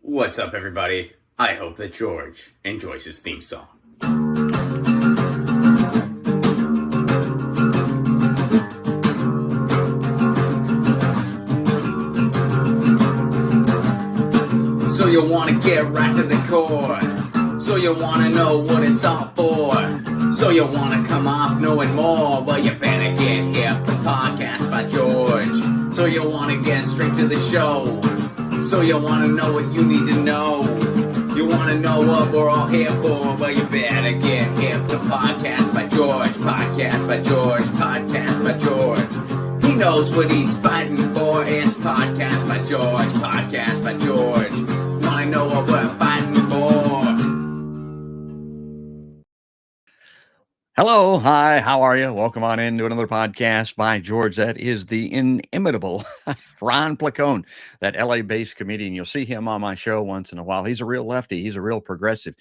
What's up, everybody? I hope that George enjoys his theme song. So you want to get right to the core. So you want to know what it's all for. So you want to come off knowing more. Well, you better get hip. The podcast by George. So you want to get straight to the show. So you want to know what you need to know. You want to know what we're all here for. Well, you better get hip. The podcast by George. Podcast by George. Podcast by George. He knows what he's fighting for. It's podcast by George. Podcast by George. Want to know what we're fighting for? Hello, hi, how are you? Welcome on in to another podcast by George. That is the inimitable Ron Placone, that LA-based comedian. You'll see him on my show once in a while. He's a real lefty. He's a real progressive.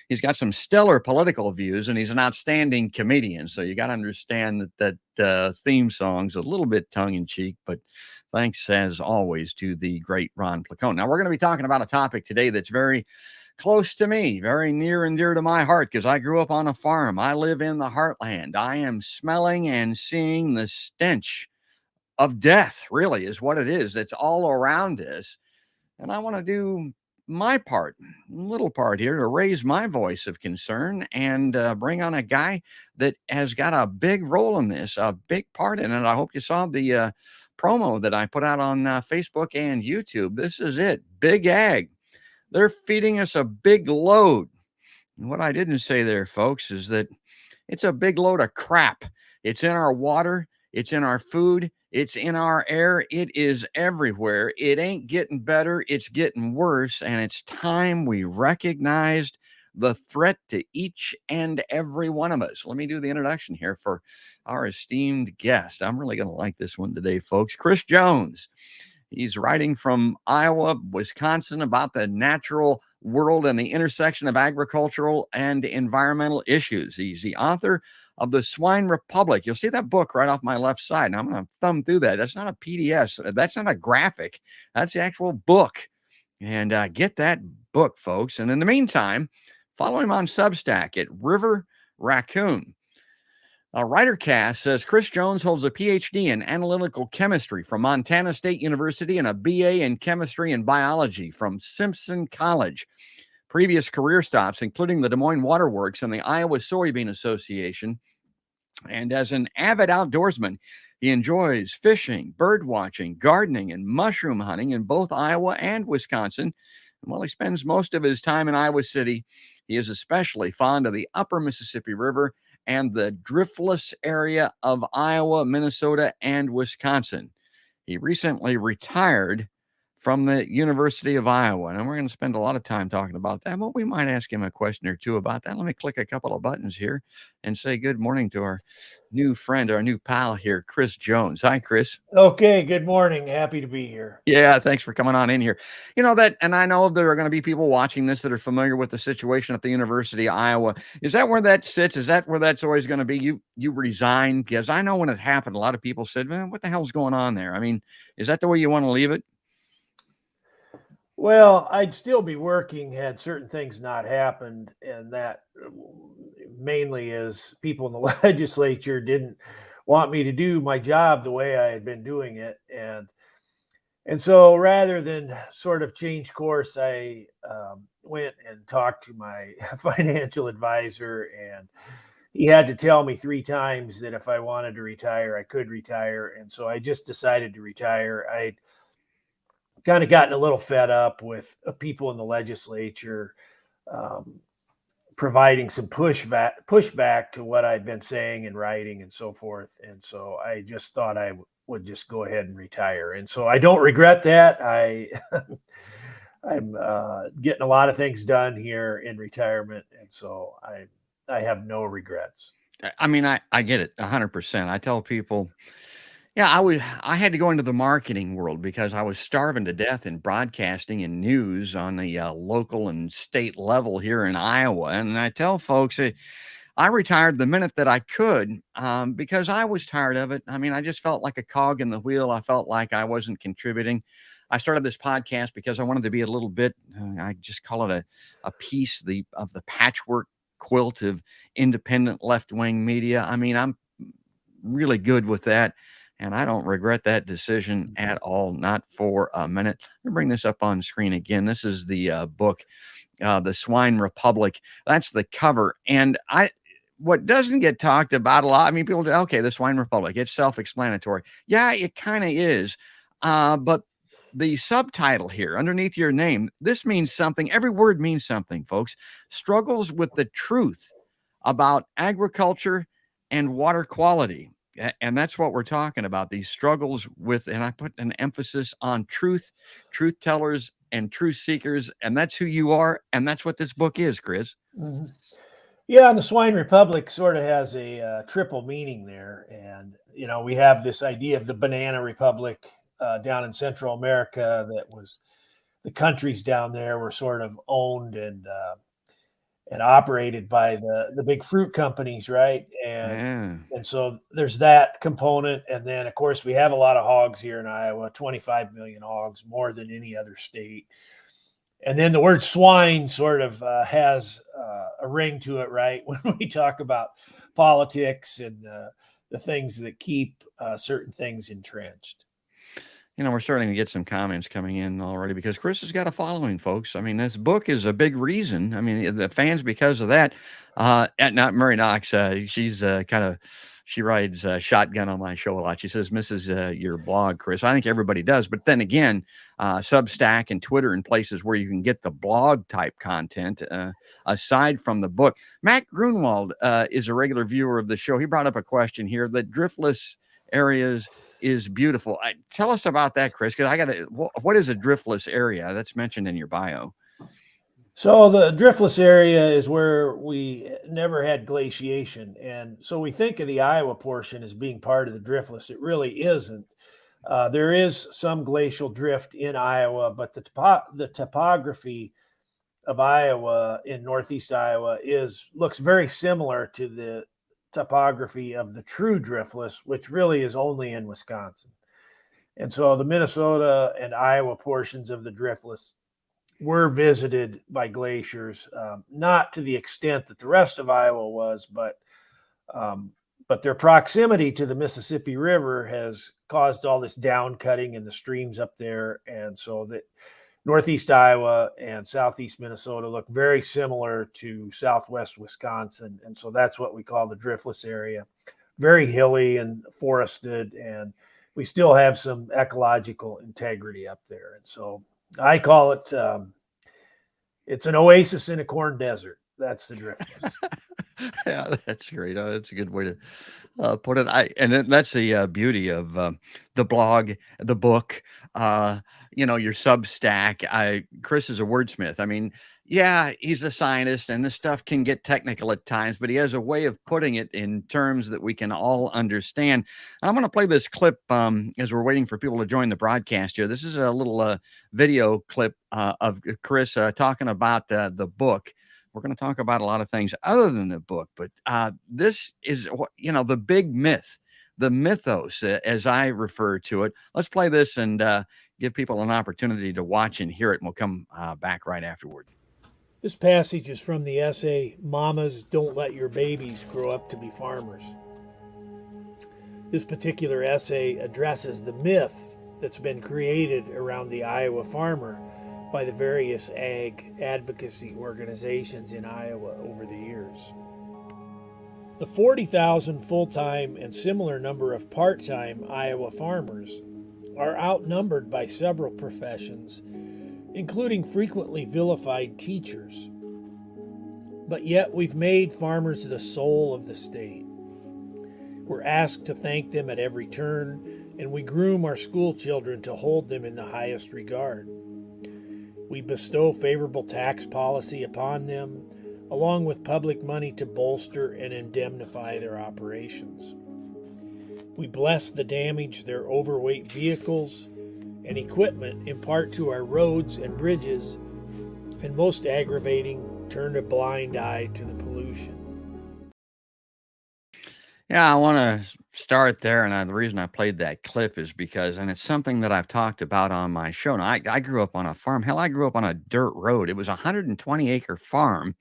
He's got some stellar political views, and he's an outstanding comedian. So you got to understand that theme song's a little bit tongue-in-cheek, but thanks, as always, to the great Ron Placone. Now, we're going to be talking about a topic today that's very close to me, very near and dear to my heart, because I grew up on a farm. I live in the heartland. I am smelling and seeing the stench of death, really, is what it is. It's all around us. And I want to do my part, little part here, to raise my voice of concern and bring on a guy that has got a big role in this, a big part in it. I hope you saw the promo that I put out on Facebook and YouTube. This is it, Big Ag. They're feeding us a big load. And what I didn't say there, folks, is that it's a big load of crap. It's in our water. It's in our food. It's in our air. It is everywhere. It ain't getting better. It's getting worse. And it's time we recognized the threat to each and every one of us. Let me do the introduction here for our esteemed guest. I'm really going to like this one today, folks. Chris Jones. He's writing from Iowa, Wisconsin about the natural world and the intersection of agricultural and environmental issues. He's the author of the Swine Republic. You'll see that book right off my left side. And I'm going to thumb through that. That's not a PDF. That's not a graphic. That's the actual book. And get that book, folks. And in the meantime, follow him on Substack at River Raccoon. WriterCast says Chris Jones holds a PhD in analytical chemistry from Montana State University and a BA in chemistry and biology from Simpson College. Previous career stops, including the Des Moines Waterworks and the Iowa Soybean Association. And as an avid outdoorsman, he enjoys fishing, bird watching, gardening, and mushroom hunting in both Iowa and Wisconsin. And while he spends most of his time in Iowa City, he is especially fond of the upper Mississippi River and the driftless area of Iowa, Minnesota, and Wisconsin. He recently retired from the University of Iowa, and we're going to spend a lot of time talking about that, but we might ask him a question or two about that. Let me click a couple of buttons here and say good morning to our new friend, our new pal here, Chris Jones. Hi, Chris. Okay, good morning. Happy to be here. Yeah, thanks for coming on in here. You know that, and I know there are going to be people watching this that are familiar with the situation at the University of Iowa. Is that where that sits? Is that where that's always going to be? You resigned? Because I know when it happened, a lot of people said, man, what the hell's going on there? I mean, is that the way you want to leave it? Well, I'd still be working had certain things not happened, and that mainly is people in the legislature didn't want me to do my job the way I had been doing it, and so rather than sort of change course, I went and talked to my financial advisor, and he had to tell me 3 times that if I wanted to retire, I could retire, and so I just decided to retire. I kind of gotten a little fed up with people in the legislature providing some pushback to what I'd been saying and writing and so forth. And so I just thought I would just go ahead and retire. And so I don't regret that. I'm getting a lot of things done here in retirement. And so I have no regrets. I mean, I get it 100%. I tell people, yeah, I had to go into the marketing world because I was starving to death in broadcasting and news on the local and state level here in Iowa. And I tell folks, I retired the minute that I could because I was tired of it. I mean, I just felt like a cog in the wheel. I felt like I wasn't contributing. I started this podcast because I wanted to be a little bit, I just call it a piece of the patchwork quilt of independent left-wing media. I mean, I'm really good with that, and I don't regret that decision at all, not for a minute. Let me bring this up on screen again. This is the book, The Swine Republic. That's the cover. And what doesn't get talked about a lot, I mean, people do, okay, the Swine Republic, it's self-explanatory. Yeah, it kind of is. But the subtitle here underneath your name, this means something. Every word means something, folks. Struggles with the truth about agriculture and water quality. And that's what we're talking about, these struggles with, and I put an emphasis on truth tellers, and truth seekers. And that's who you are. And that's what this book is, Chris. Mm-hmm. Yeah, and the Swine Republic sort of has a triple meaning there. And, we have this idea of the Banana Republic down in Central America, that was the countries down there were sort of owned and operated by the big fruit companies, right? And so there's that component. And then, of course, we have a lot of hogs here in Iowa, 25 million hogs, more than any other state. And then the word swine sort of has a ring to it, right? When we talk about politics and the things that keep certain things entrenched. We're starting to get some comments coming in already because Chris has got a following, folks. I mean, this book is a big reason. I mean, the fans because of that. Not Murray Knox. She's she rides shotgun on my show a lot. She says, misses your blog, Chris. I think everybody does. But then again, Substack and Twitter and places where you can get the blog type content aside from the book. Matt Grunwald is a regular viewer of the show. He brought up a question here. The driftless areas is beautiful. Tell us about that, Chris, because what is a driftless area? That's mentioned in your bio. So the driftless area is where we never had glaciation. And so we think of the Iowa portion as being part of the driftless. It really isn't. There is some glacial drift in Iowa, but the topography of Iowa in northeast Iowa looks very similar to the topography of the true driftless, which really is only in Wisconsin. And so the Minnesota and Iowa portions of the driftless were visited by glaciers, not to the extent that the rest of Iowa was, but their proximity to the Mississippi River has caused all this down cutting in the streams up there. And so that northeast Iowa and southeast Minnesota look very similar to southwest Wisconsin. And so that's what we call the driftless area. Very hilly and forested, and we still have some ecological integrity up there. And so I call it, it's an oasis in a corn desert. That's the driftless. Yeah, that's great. That's a good way to put it. And that's the beauty of the blog, the book, your Substack. Chris is a wordsmith. I mean, yeah, he's a scientist, and this stuff can get technical at times, but he has a way of putting it in terms that we can all understand. And I'm going to play this clip as we're waiting for people to join the broadcast here. This is a little video clip of Chris talking about the book. We're going to talk about a lot of things other than the book, but this is, the big myth, the mythos, as I refer to it. Let's play this and give people an opportunity to watch and hear it, and we'll come back right afterward. This passage is from the essay, Mamas Don't Let Your Babies Grow Up to Be Farmers. This particular essay addresses the myth that's been created around the Iowa farmer by the various ag advocacy organizations in Iowa over the years. The 40,000 full-time and similar number of part-time Iowa farmers are outnumbered by several professions, including frequently vilified teachers. But yet we've made farmers the soul of the state. We're asked to thank them at every turn, and we groom our school children to hold them in the highest regard. We bestow favorable tax policy upon them, along with public money to bolster and indemnify their operations. We bless the damage their overweight vehicles and equipment impart to our roads and bridges, and most aggravating, turn a blind eye to the pollution. Yeah, I want to start there, and the reason I played that clip is because, and it's something that I've talked about on my show. Now, I grew up on a farm. Hell, I grew up on a dirt road. It was a 120-acre farm,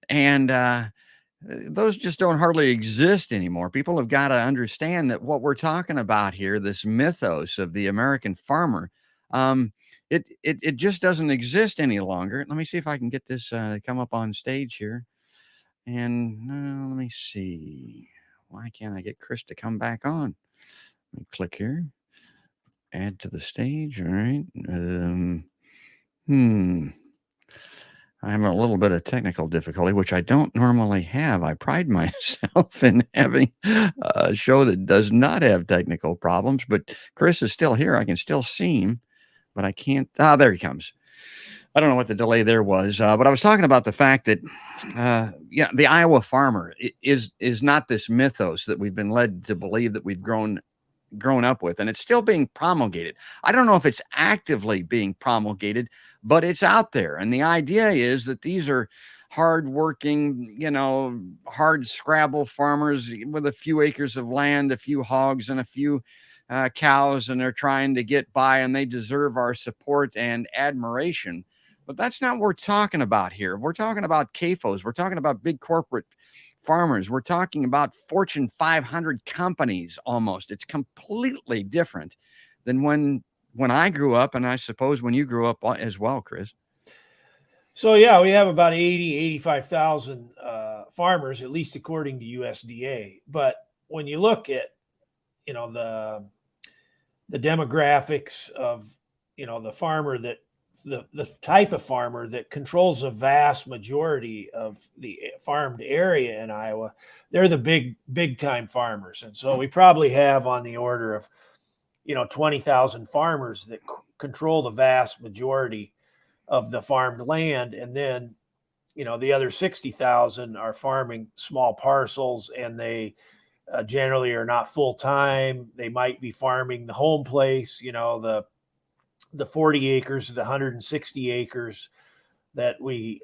and those just don't hardly exist anymore. People have got to understand that what we're talking about here, this mythos of the American farmer, um, it just doesn't exist any longer. Let me see if I can get this to come up on stage here. And let me see. Why can't I get Chris to come back on? Let me click here. Add to the stage. All right. Hmm. I'm having a little bit of technical difficulty, which I don't normally have. I pride myself in having a show that does not have technical problems, but Chris is still here. I can still see him, but I can't. Ah, there he comes. I don't know what the delay there was, but I was talking about the fact that, yeah, the Iowa farmer is not this mythos that we've been led to believe that we've grown up with, and it's still being promulgated. I don't know if it's actively being promulgated, but it's out there. And the idea is that these are hardworking, hard scrabble farmers with a few acres of land, a few hogs, and a few cows, and they're trying to get by, and they deserve our support and admiration. But that's not what we're talking about here. We're talking about CAFOs. We're talking about big corporate farmers. We're talking about Fortune 500 companies almost. It's completely different than when I grew up, and I suppose when you grew up as well, Chris. So yeah, we have about 85,000 farmers, at least according to USDA. But when you look at, the demographics of, the farmer that the type of farmer that controls a vast majority of the farmed area in Iowa, they're the big time farmers. And so we probably have on the order of, 20,000 farmers that control the vast majority of the farmed land. And then, the other 60,000 are farming small parcels, and they generally are not full time. They might be farming the home place, the 40 acres, the 160 acres that we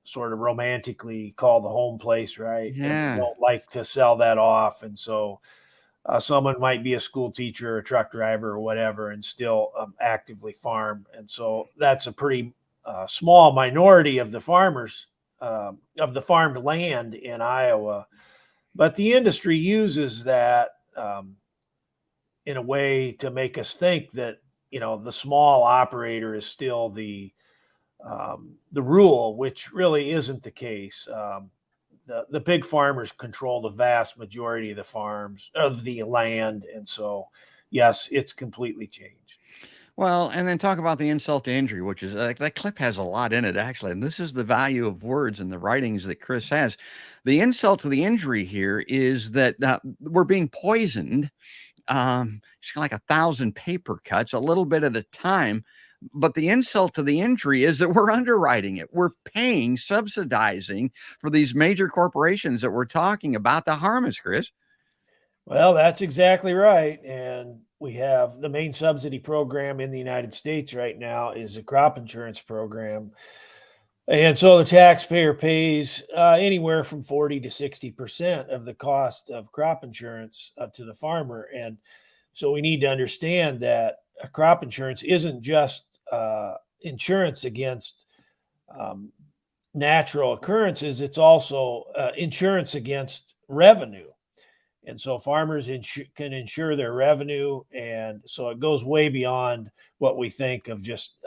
sort of romantically call the home place, right? And we Yeah. don't like to sell that off. And so someone might be a school teacher or a truck driver or whatever and still actively farm. And so that's a pretty small minority of the farmers, of the farmed land in Iowa. But the industry uses that in a way to make us think that, the small operator is still the rule, which really isn't the case. The big farmers control the vast majority of the farms, of the land, and so yes, it's completely changed. Well, and then talk about the insult to injury, which is that clip has a lot in it, actually. And this is the value of words and the writings that Chris has. The insult to the injury here is that we're being poisoned. It's like 1,000 paper cuts, a little bit at a time. But the insult to the injury is that we're underwriting it. We're paying, subsidizing for these major corporations that we're talking about to harm us, Chris. Well, that's exactly right. And we have the main subsidy program in the United States right now is a crop insurance program. And so the taxpayer pays anywhere from 40 to 60% of the cost of crop insurance to the farmer. And so we need to understand that crop insurance isn't just insurance against natural occurrences, it's also insurance against revenue. And so farmers can insure their revenue. And so it goes way beyond what we think of just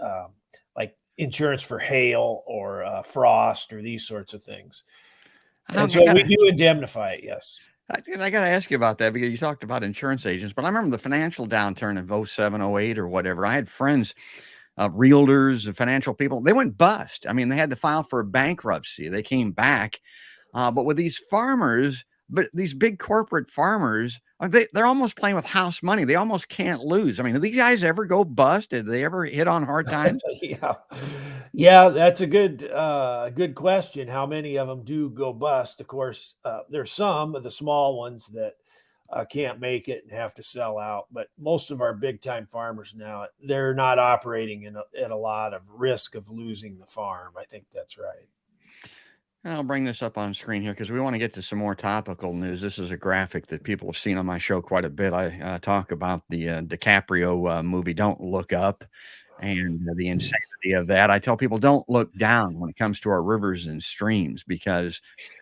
like insurance for hail or frost or these sorts of things. And so we do indemnify it, yes. I got to ask you about that because you talked about insurance agents, but I remember the financial downturn of 07, 08 or whatever. I had friends, realtors and financial people, they went bust. I mean, they had to file for bankruptcy. They came back. But with these farmers, but these big corporate farmers, they're almost playing with house money. They almost can't lose. I mean, do these guys ever go bust? Did they ever hit on hard times? Yeah, that's a good question. How many of them do go bust? Of course, there's some of the small ones that can't make it and have to sell out. But most of our big time farmers now, they're not operating at a lot of risk of losing the farm. I think that's right. And I'll bring this up on screen here because we want to get to some more topical news. This is a graphic that people have seen on my show quite a bit. I talk about the DiCaprio movie Don't Look Up and the insanity of that. I tell people don't look down when it comes to our rivers and streams because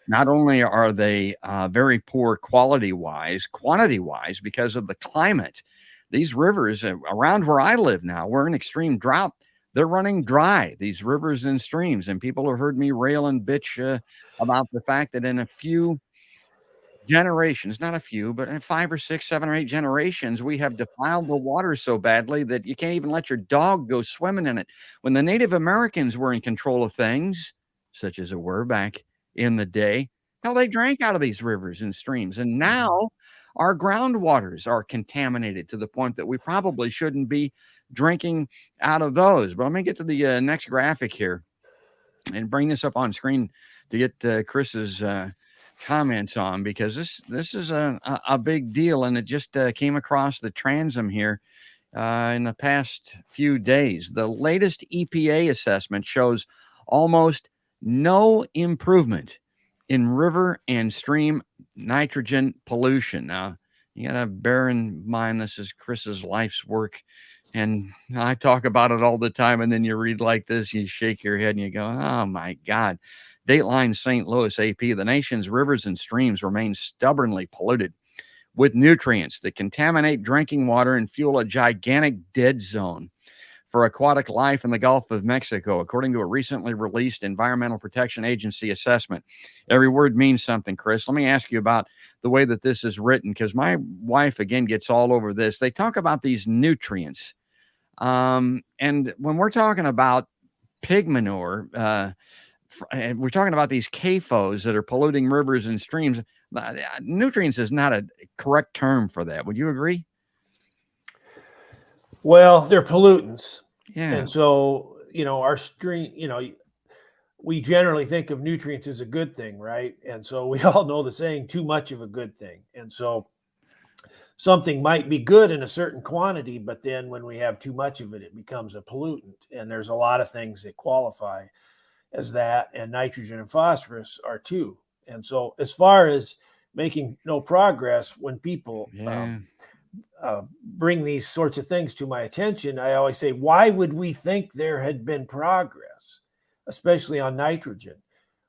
not only are they very poor quality-wise, quantity-wise because of the climate. These rivers around where I live now, we're in extreme drought. They're running dry, these rivers and streams. And people have heard me rail and bitch about the fact that in a few generations, not a few, but in 5 or 6, 7 or 8 generations, we have defiled the water so badly that you can't even let your dog go swimming in it. When the Native Americans were in control of things, such as it were back in the day, hell, they drank out of these rivers and streams. And now our groundwaters are contaminated to the point that we probably shouldn't be drinking out of those. But let me get to the next graphic here and bring this up on screen to get Chris's comments on, because this is a big deal, and it just came across the transom here in the past few days. The latest EPA assessment shows almost no improvement in river and stream nitrogen pollution. Now, you got to bear in mind this is Chris's life's work, and I talk about it all the time, and then you read like this, you shake your head, and you go, oh, my God. Dateline St. Louis AP, the nation's rivers and streams remain stubbornly polluted with nutrients that contaminate drinking water and fuel a gigantic dead zone for aquatic life in the Gulf of Mexico, according to a recently released Environmental Protection Agency assessment. Every word means something, Chris. Let me ask you about the way that this is written, because my wife, again, gets all over this. They talk about these nutrients. And when we're talking about pig manure, and we're talking about these CAFOs that are polluting rivers and streams. Nutrients is not a correct term for that. Would you agree? Well, they're pollutants. Yeah. And so, our stream, we generally think of nutrients as a good thing, right? And so we all know the saying, too much of a good thing. And so something might be good in a certain quantity, but then when we have too much of it, it becomes a pollutant. And there's a lot of things that qualify as that, and nitrogen and phosphorus are too. And so as far as making no progress, when people bring these sorts of things to my attention, I always say, why would we think there had been progress, especially on nitrogen,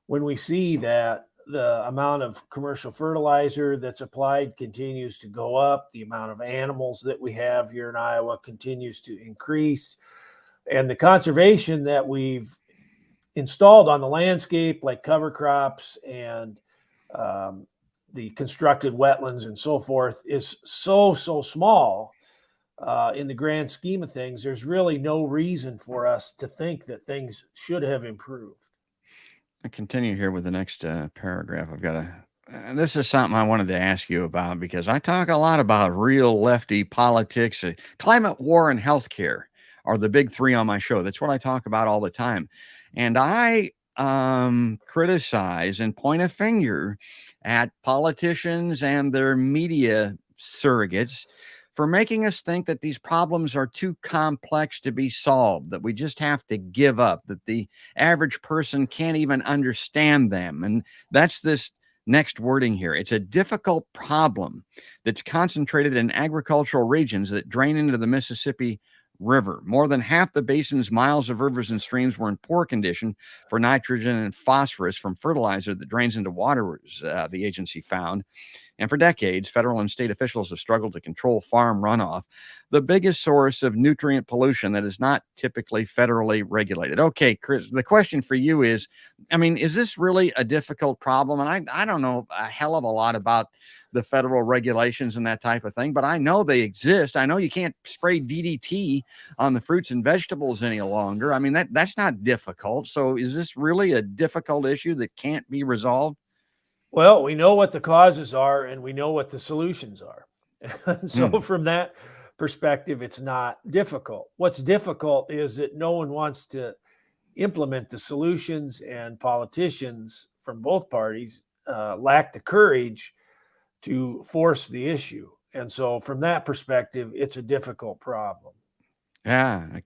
when we see that the amount of commercial fertilizer that's applied continues to go up, the amount of animals that we have here in Iowa continues to increase, and the conservation that we've installed on the landscape, like cover crops and the constructed wetlands and so forth, is so small in the grand scheme of things. There's really no reason for us to think that things should have improved. I continue here with the next paragraph. I've got this is something I wanted to ask you about, because I talk a lot about real lefty politics. Climate, war, and healthcare are the big three on my show. That's what I talk about all the time. And I criticize and point a finger at politicians and their media surrogates for making us think that these problems are too complex to be solved, that we just have to give up, that the average person can't even understand them. And that's this next wording here. It's a difficult problem that's concentrated in agricultural regions that drain into the Mississippi River. More than half the basin's miles of rivers and streams were in poor condition for nitrogen and phosphorus from fertilizer that drains into waters, the agency found. And for decades, federal and state officials have struggled to control farm runoff, the biggest source of nutrient pollution that is not typically federally regulated. Okay, Chris, the question for you is, is this really a difficult problem? And I don't know a hell of a lot about the federal regulations and that type of thing, but I know they exist. I know you can't spray DDT on the fruits and vegetables any longer. That's not difficult. So is this really a difficult issue that can't be resolved? Well, we know what the causes are and we know what the solutions are. So from that perspective, it's not difficult. What's difficult is that no one wants to implement the solutions, and politicians from both parties lack the courage to force the issue. And so from that perspective, it's a difficult problem. Yeah,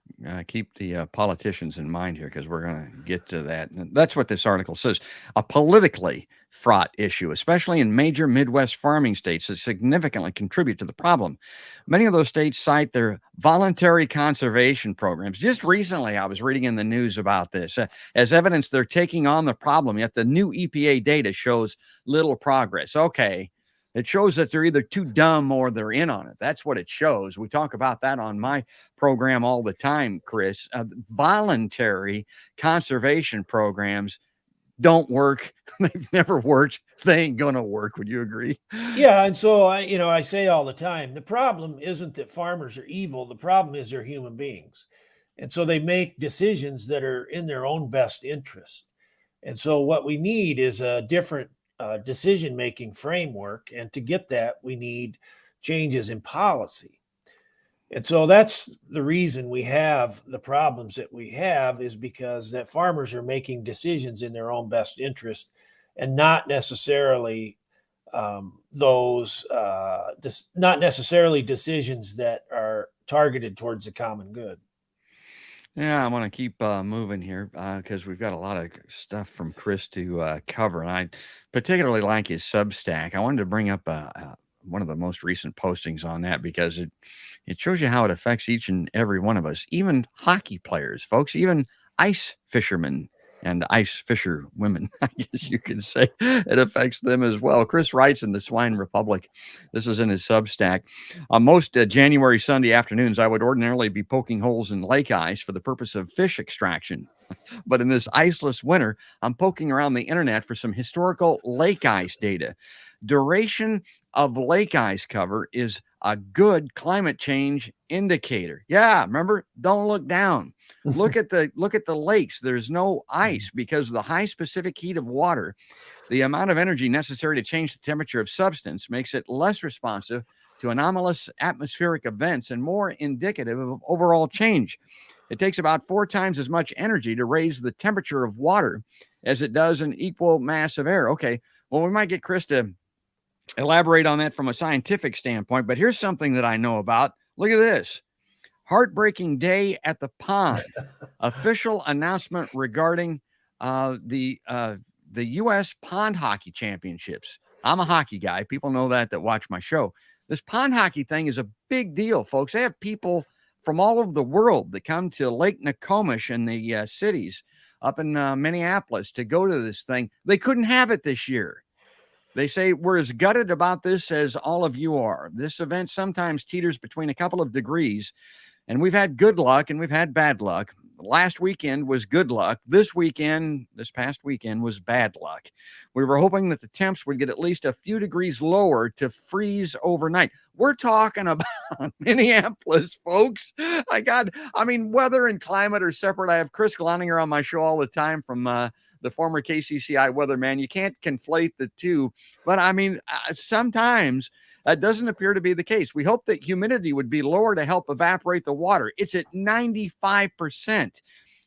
keep the politicians in mind here because we're going to get to that. And that's what this article says. A politically fraught issue, especially in major Midwest farming states that significantly contribute to the problem. Many of those states cite their voluntary conservation programs. Just recently, I was reading in the news about this as evidence they're taking on the problem, yet the new EPA data shows little progress. Okay. It shows that they're either too dumb or they're in on it. That's what it shows. We talk about that on my program all the time, Chris. Voluntary conservation programs don't work. They've never worked. They ain't gonna work. Would you agree? Yeah, and so I say all the time, the problem isn't that farmers are evil. The problem is they're human beings, and so they make decisions that are in their own best interest. And so what we need is a different decision-making framework, and to get that, we need changes in policy. And so that's the reason we have the problems that we have, is because that farmers are making decisions in their own best interest and not necessarily not necessarily decisions that are targeted towards the common good. Yeah, I want to keep moving here because we've got a lot of stuff from Chris to cover, and I particularly like his Substack. I wanted to bring up one of the most recent postings on that because it shows you how it affects each and every one of us, even hockey players, folks, even ice fishermen and ice fisher women, I guess you could say. It affects them as well. Chris writes in the Swine Republic. This is in his Substack. On most January Sunday afternoons, I would ordinarily be poking holes in lake ice for the purpose of fish extraction. But in this iceless winter, I'm poking around the internet for some historical lake ice data. Duration of lake ice cover is a good climate change indicator. Yeah, remember, don't look down. Look at the lakes. There's no ice because of the high specific heat of water. The amount of energy necessary to change the temperature of substance makes it less responsive to anomalous atmospheric events and more indicative of overall change. It takes about 4 times as much energy to raise the temperature of water as it does an equal mass of air. Okay, well, we might get Chris to elaborate on that from a scientific standpoint, but here's something that I know about. Look at this. Heartbreaking day at the pond. Official announcement regarding the U.S. Pond Hockey Championships. I'm a hockey guy. People know that watch my show. This pond hockey thing is a big deal, folks. They have people from all over the world that come to Lake Nokomish and the cities up in Minneapolis to go to this thing. They couldn't have it this year. They say we're as gutted about this as all of you are. This event sometimes teeters between a couple of degrees, and we've had good luck and we've had bad luck. Last weekend was good luck. This past weekend was bad luck. We were hoping that the temps would get at least a few degrees lower to freeze overnight. We're talking about Minneapolis, folks. Weather and climate are separate. I have Chris Gloninger on my show all the time from the former KCCI weatherman. You can't conflate the two, but sometimes that doesn't appear to be the case. We hope that humidity would be lower to help evaporate the water. It's at 95%.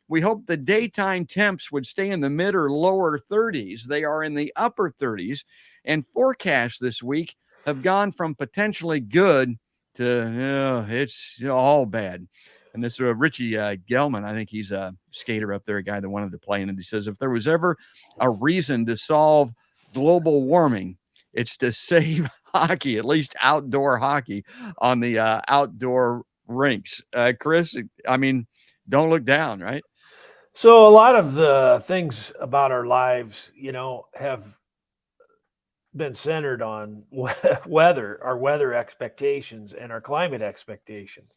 We hope the daytime temps would stay in the mid or lower 30s. They are in the upper 30s, and forecasts this week have gone from potentially good to it's all bad. And this Richie Gelman, I think he's a skater up there, a guy that wanted to play in it. He says, if there was ever a reason to solve global warming, it's to save hockey, at least outdoor hockey on the outdoor rinks. Chris, don't look down, right? So a lot of the things about our lives, have been centered on weather, our weather expectations and our climate expectations.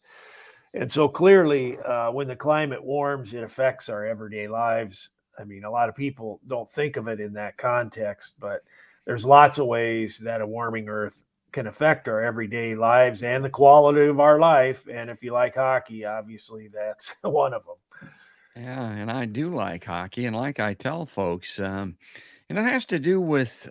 And so clearly, when the climate warms, it affects our everyday lives. A lot of people don't think of it in that context, but there's lots of ways that a warming earth can affect our everyday lives and the quality of our life. And if you like hockey, obviously that's one of them. Yeah, and I do like hockey. And like I tell folks, and it has to do with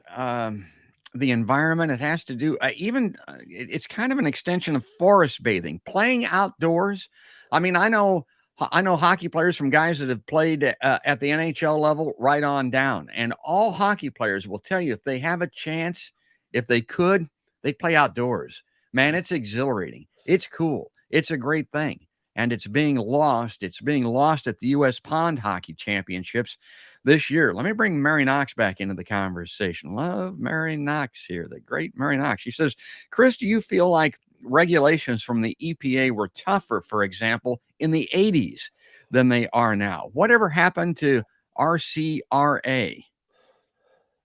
the environment. It has to do it's kind of an extension of forest bathing, playing outdoors. I know hockey players from guys that have played at the NHL level right on down. And all hockey players will tell you if they have a chance, if they could, they play outdoors. Man, it's exhilarating. It's cool. It's a great thing. and it's being lost. It's being lost at the U.S. Pond Hockey Championships this year. Let me bring Mary Knox back into the conversation. Love Mary Knox here, the great Mary Knox. She says, Chris, do you feel like regulations from the EPA were tougher, for example, in the 80s than they are now? Whatever happened to RCRA?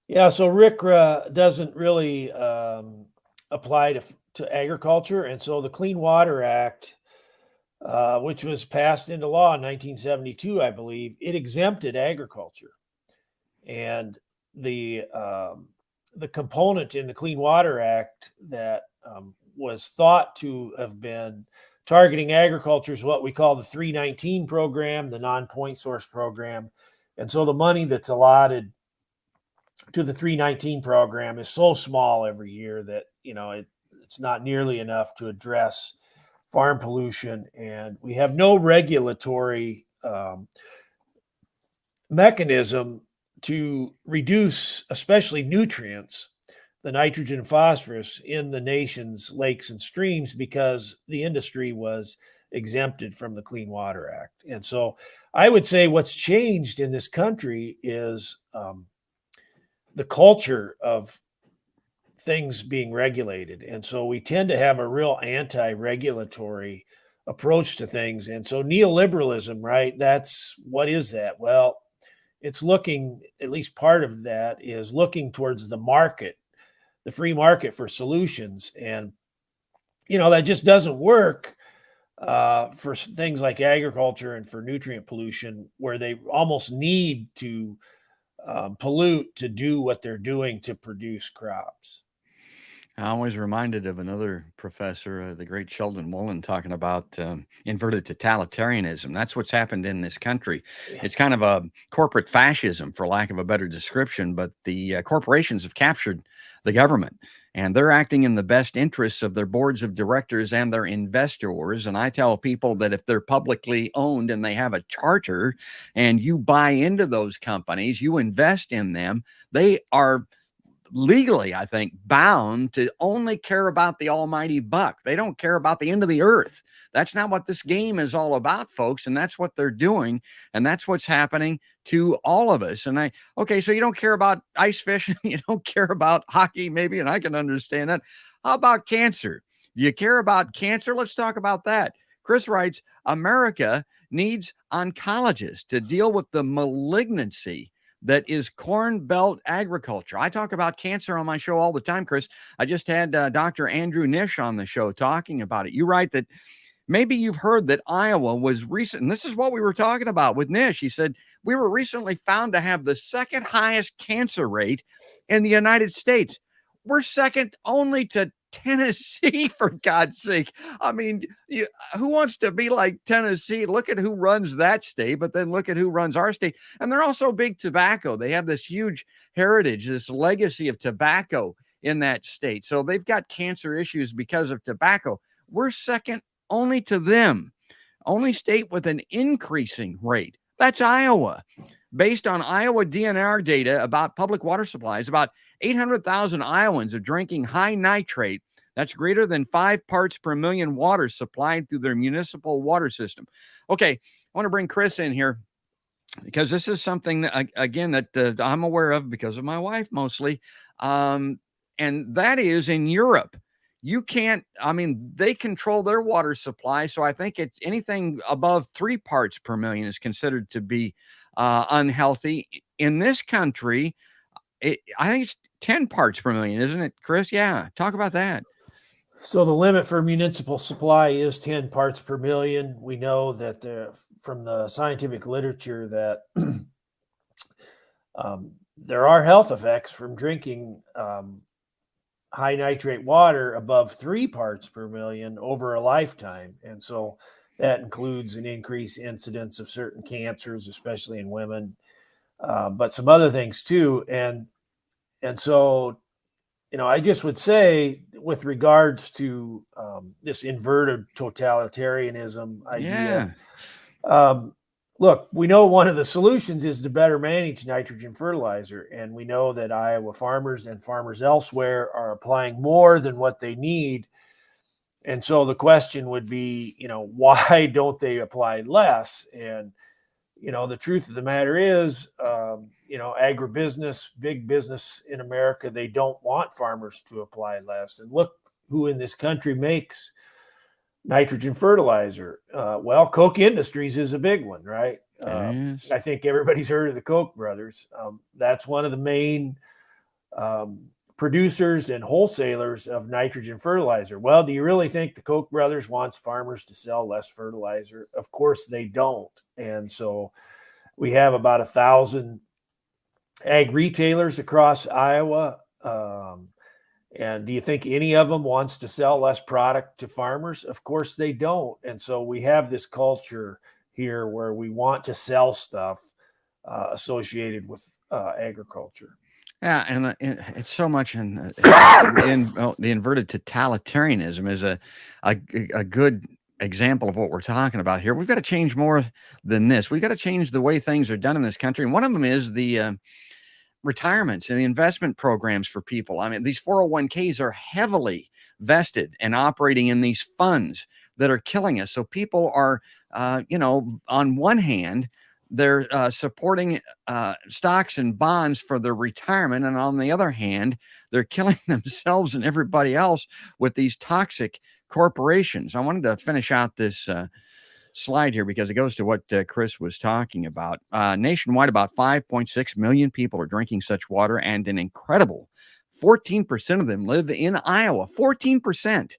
Yeah, so RCRA doesn't really apply to agriculture. And so the Clean Water Act, which was passed into law in 1972, I believe, it exempted agriculture. And the component in the Clean Water Act that was thought to have been targeting agriculture is what we call the 319 program, the non-point source program. And so the money that's allotted to the 319 program is so small every year that, it's not nearly enough to address farm pollution. And we have no regulatory mechanism to reduce, especially nutrients, the nitrogen and phosphorus in the nation's lakes and streams, because the industry was exempted from the Clean Water Act. And so I would say what's changed in this country is the culture of things being regulated. And so we tend to have a real anti-regulatory approach to things. And so neoliberalism, right? What is that? Well, it's looking, at least part of that is looking towards the market, the free market for solutions. And, that just doesn't work for things like agriculture and for nutrient pollution, where they almost need to pollute to do what they're doing to produce crops. I'm always reminded of another professor, the great Sheldon Mullen, talking about inverted totalitarianism. That's what's happened in this country. Yeah. It's kind of a corporate fascism, for lack of a better description, but the corporations have captured the government, and they're acting in the best interests of their boards of directors and their investors. And I tell people that if they're publicly owned and they have a charter and you buy into those companies, you invest in them, they are legally, I think, bound to only care about the almighty buck. They don't care about the end of the earth. That's not what this game is all about, folks. And that's what they're doing. And that's what's happening to all of us. And okay, so you don't care about ice fishing, you don't care about hockey, maybe, and I can understand that. How about cancer? Do you care about cancer? Let's talk about that. Chris writes, America needs oncologists to deal with the malignancy that is Corn Belt agriculture. I talk about cancer on my show all the time, Chris. I just had Dr. Andrew Nish on the show talking about it. You write that maybe you've heard that Iowa was recent, and this is what we were talking about with Nish. He said, we were recently found to have the second highest cancer rate in the United States. We're second only to Tennessee, for God's sake. I mean, who wants to be like Tennessee? Look at who runs that state, but then look at who runs our state. And they're also big tobacco. They have this huge heritage, this legacy of tobacco in that state. So they've got cancer issues because of tobacco. We're second only to them. Only state with an increasing rate. That's Iowa. Based on Iowa DNR data about public water supplies, about 800,000 Iowans are drinking high nitrate. That's greater than 5 parts per million water supplied through their municipal water system. Okay, I want to bring Chris in here because this is something that, again, that I'm aware of because of my wife mostly. And that is in Europe. You can't, they control their water supply. So I think it's anything above 3 parts per million is considered to be unhealthy. In this country, I think it's 10 parts per million, isn't it, Chris? Yeah. Talk about that. So the limit for municipal supply is 10 parts per million. We know that from the scientific literature that there are health effects from drinking high nitrate water above 3 parts per million over a lifetime. And so that includes an increased incidence of certain cancers, especially in women, but some other things too. And so, I just would say with regards to this inverted totalitarianism idea, look, we know one of the solutions is to better manage nitrogen fertilizer. And we know that Iowa farmers and farmers elsewhere are applying more than what they need And so the question would be, why don't they apply less? And, the truth of the matter is, agribusiness, big business in America, they don't want farmers to apply less. And look who in this country makes nitrogen fertilizer. Well, Koch Industries is a big one, right? Yes. I think everybody's heard of the Koch brothers. That's one of the main producers and wholesalers of nitrogen fertilizer. Well, do you really think the Koch brothers wants farmers to sell less fertilizer? Of course they don't. And so we have about 1,000 ag retailers across Iowa. And do you think any of them wants to sell less product to farmers? Of course they don't. And so we have this culture here where we want to sell stuff associated with agriculture. Yeah, and it's so much in the inverted totalitarianism is a good example of what we're talking about here. We've got to change more than this. We've got to change the way things are done in this country. And one of them is the retirements and the investment programs for people. I mean, these 401ks are heavily vested and operating in these funds that are killing us. So people are, on one hand, they're supporting stocks and bonds for their retirement. And on the other hand, they're killing themselves and everybody else with these toxic corporations. I wanted to finish out this slide here because it goes to what Chris was talking about. Nationwide, about 5.6 million people are drinking such water, and an incredible 14% of them live in Iowa. 14%.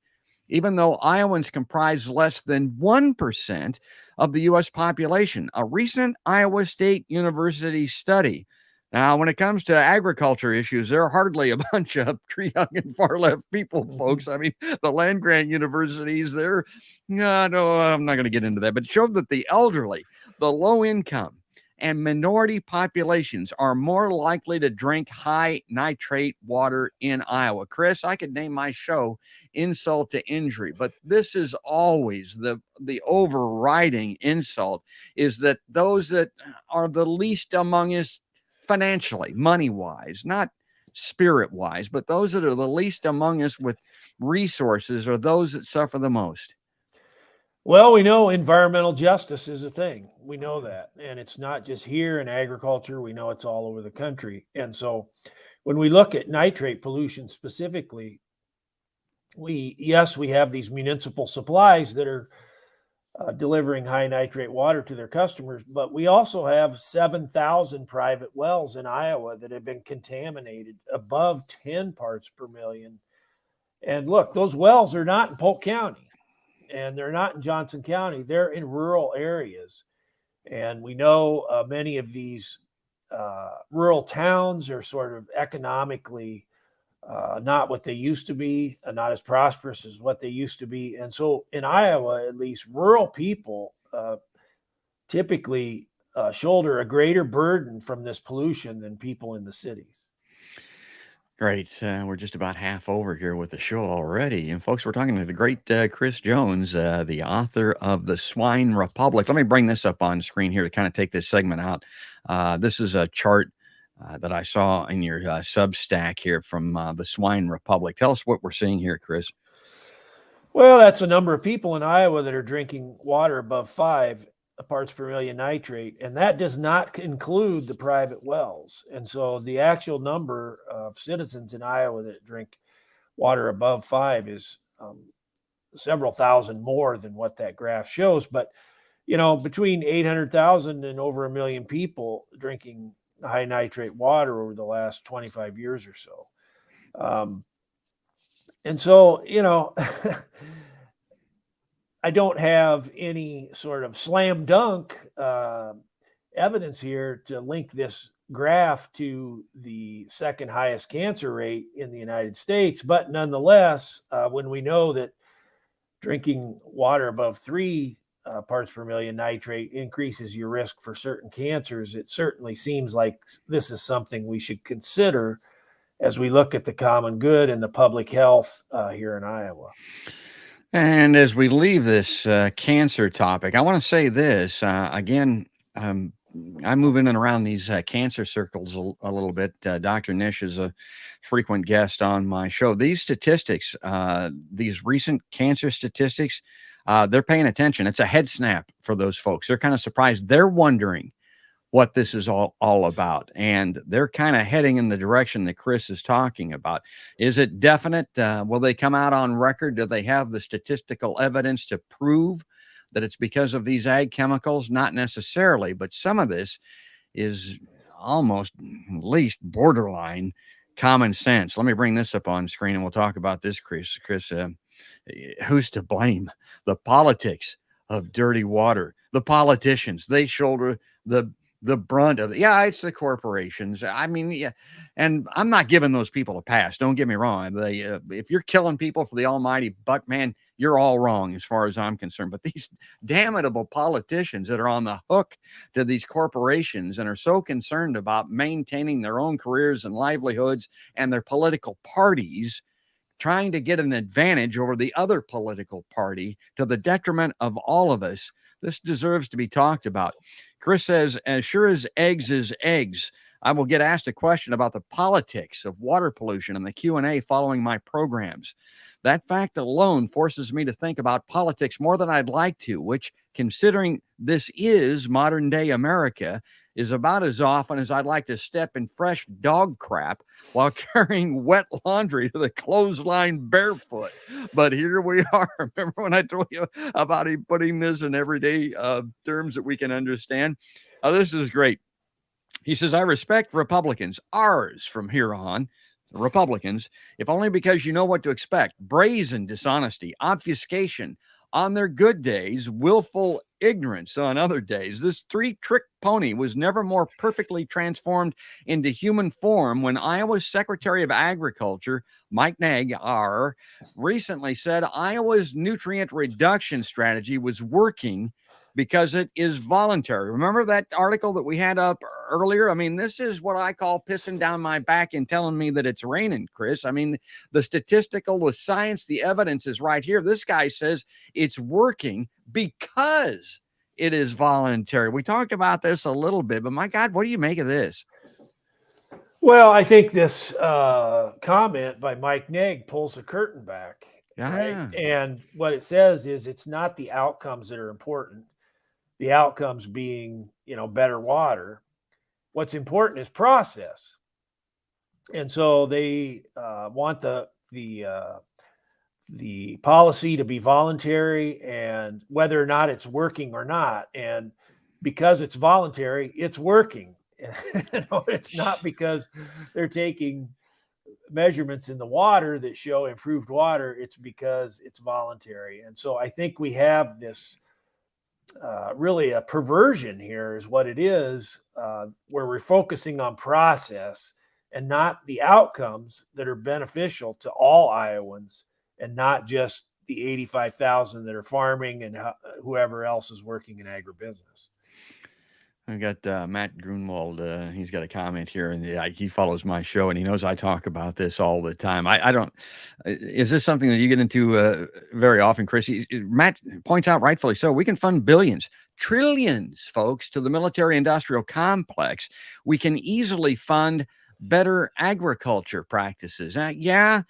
Even though Iowans comprise less than 1% of the U.S. population. A recent Iowa State University study. Now, when it comes to agriculture issues, they're hardly a bunch of young and far left people, folks. I mean, the land grant universities, no, I'm not going to get into that, but it showed that the elderly, the low income, and minority populations are more likely to drink high nitrate water in Iowa. Chris, I could name my show Insult to Injury, but this is always the overriding insult, is that those that are the least among us financially, money-wise, not spirit-wise, but those that are the least among us with resources are those that suffer the most. Well, we know environmental justice is a thing. We know that. And it's not just here in agriculture. We know it's all over the country. And so when we look at nitrate pollution specifically, we have these municipal supplies that are delivering high nitrate water to their customers, but we also have 7,000 private wells in Iowa that have been contaminated above 10 parts per million. And look, those wells are not in Polk County. And they're not in Johnson County. They're in rural areas. And we know many of these rural towns are sort of economically not what they used to be, not as prosperous as what they used to be. And so in Iowa, at least, rural people typically shoulder a greater burden from this pollution than people in the cities. Great. We're just about half over here with the show already. And folks, we're talking to the great Chris Jones, the author of The Swine Republic. Let me bring this up on screen here to kind of take this segment out. This is a chart that I saw in your Substack here from The Swine Republic. Tell us what we're seeing here, Chris. Well, that's a number of people in Iowa that are drinking water above 5 parts per million nitrate, and that does not include the private wells. And so the actual number of citizens in Iowa that drink water above 5 is several thousand more than what that graph shows. But, between 800,000 and over 1 million people drinking high nitrate water over the last 25 years or so. And so, I don't have any sort of slam dunk evidence here to link this graph to the second highest cancer rate in the United States. But nonetheless, when we know that drinking water above 3 parts per million nitrate increases your risk for certain cancers, it certainly seems like this is something we should consider as we look at the common good and the public health here in Iowa. And as we leave this cancer topic, I want to say this again. I move in and around these cancer circles a little bit. Dr. Nish is a frequent guest on my show. These statistics, these recent cancer statistics, they're paying attention. It's a head snap for those folks. They're kind of surprised. They're wondering what this is all about. And they're kind of heading in the direction that Chris is talking about. Is it definite? Will they come out on record? Do they have the statistical evidence to prove that it's because of these ag chemicals? Not necessarily, but some of this is almost at least borderline common sense. Let me bring this up on screen and we'll talk about this, Chris. Who's to blame? The politics of dirty water. The politicians, they shoulder the brunt of it. Yeah, it's the corporations. I mean, yeah, and I'm not giving those people a pass. Don't get me wrong. They, if you're killing people for the almighty buck, man, you're all wrong as far as I'm concerned. But these damnable politicians that are on the hook to these corporations and are so concerned about maintaining their own careers and livelihoods and their political parties, trying to get an advantage over the other political party to the detriment of all of us. This deserves to be talked about. Chris says, as sure as eggs is eggs, I will get asked a question about the politics of water pollution in the Q&A following my programs. That fact alone forces me to think about politics more than I'd like to, which, considering this is modern day America, is about as often as I'd like to step in fresh dog crap while carrying wet laundry to the clothesline barefoot. But here we are. Remember when I told you about him putting this in everyday terms that we can understand? This is great. He says, I respect Republicans, ours from here on, Republicans, if only because you know what to expect. Brazen dishonesty, obfuscation on their good days, willful ignorance on other days. This three-trick pony was never more perfectly transformed into human form when Iowa's Secretary of Agriculture, Mike Nagg, recently said Iowa's nutrient reduction strategy was working because it is voluntary. Remember that article that we had up earlier? I mean, this is what I call pissing down my back and telling me that it's raining, Chris. I mean, the statistical, the science, the evidence is right here. This guy says it's working because it is voluntary. We talked about this a little bit, but my God, what do you make of this? Well, I think this comment by Mike Nagg pulls the curtain back. Yeah. Right? And what it says is it's not the outcomes that are important. The outcomes being, better water. What's important is process. And so they want the policy to be voluntary, and whether or not it's working or not. And because it's voluntary, it's working. It's not because they're taking measurements in the water that show improved water. It's because it's voluntary. And so I think we have this really a perversion here is what it is, where we're focusing on process and not the outcomes that are beneficial to all Iowans, and not just the 85,000 that are farming and whoever else is working in agribusiness. I got Matt Grunwald. He's got a comment here, and he follows my show, and he knows I talk about this all the time. I don't. Is this something that you get into very often, Chris? Matt points out, rightfully so, we can fund billions, trillions, folks, to the military-industrial complex. We can easily fund better agriculture practices. Yeah.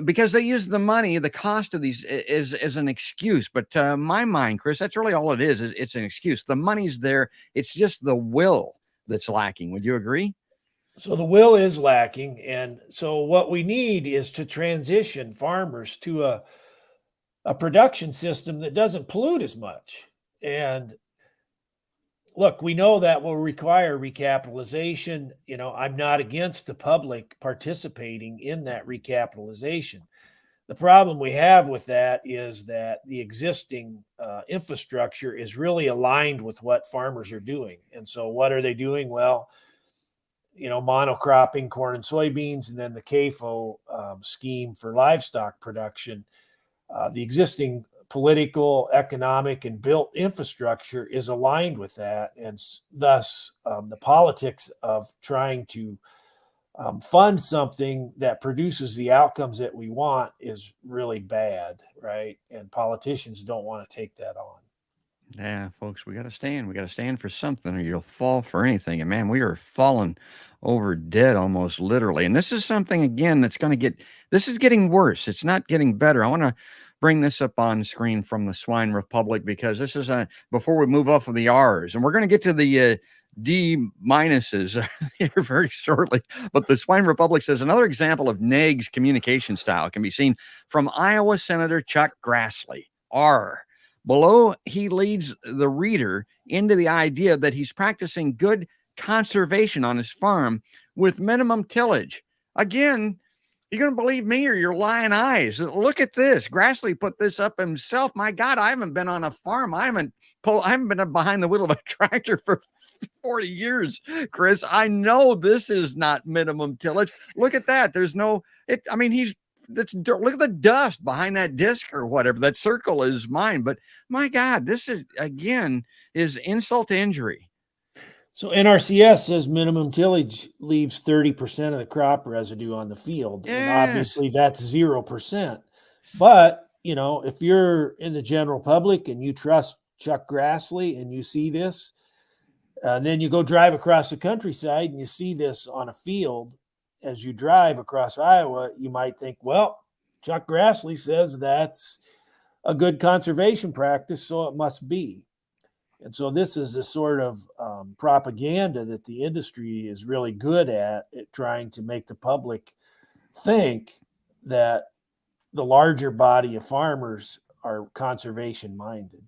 Because they use the money, the cost of these is an excuse. But my mind, Chris, that's really all it is. It's an excuse. The money's there. It's just the will that's lacking. Would you agree? So the will is lacking. And so what we need is to transition farmers to a production system that doesn't pollute as much. And look, we know that will require recapitalization. I'm not against the public participating in that recapitalization. The problem we have with that is that the existing infrastructure is really aligned with what farmers are doing. And so what are they doing? Well, monocropping corn and soybeans, and then the CAFO scheme for livestock production. The existing political, economic, and built infrastructure is aligned with that. And thus, the politics of trying to fund something that produces the outcomes that we want is really bad, right? And politicians don't want to take that on. Yeah, folks, we got to stand. We got to stand for something, or you'll fall for anything. And man, we are falling over dead almost literally. And this is something, again, that's going to this is getting worse. It's not getting better. I want to bring this up on screen from the Swine Republic, because this is before we move off of the R's. And we're going to get to the D minuses here very shortly. But the Swine Republic says another example of NAG's communication style can be seen from Iowa Senator Chuck Grassley. R. Below, he leads the reader into the idea that he's practicing good conservation on his farm with minimum tillage. Again, you're going to believe me or your lying eyes. Look at this. Grassley put this up himself. My God, I haven't been on a farm. I haven't been behind the wheel of a tractor for 40 years, Chris. I know this is not minimum tillage. Look at that. There's no, look at the dust behind that disc or whatever. That circle is mine. But my God, this is, again, is insult to injury. So NRCS says minimum tillage leaves 30% of the crop residue on the field. Yes. And obviously that's 0%. But, if you're in the general public and you trust Chuck Grassley and you see this, and then you go drive across the countryside and you see this on a field as you drive across Iowa, you might think, well, Chuck Grassley says that's a good conservation practice, so it must be. And so this is the sort of propaganda that the industry is really good at trying to make the public think that the larger body of farmers are conservation minded.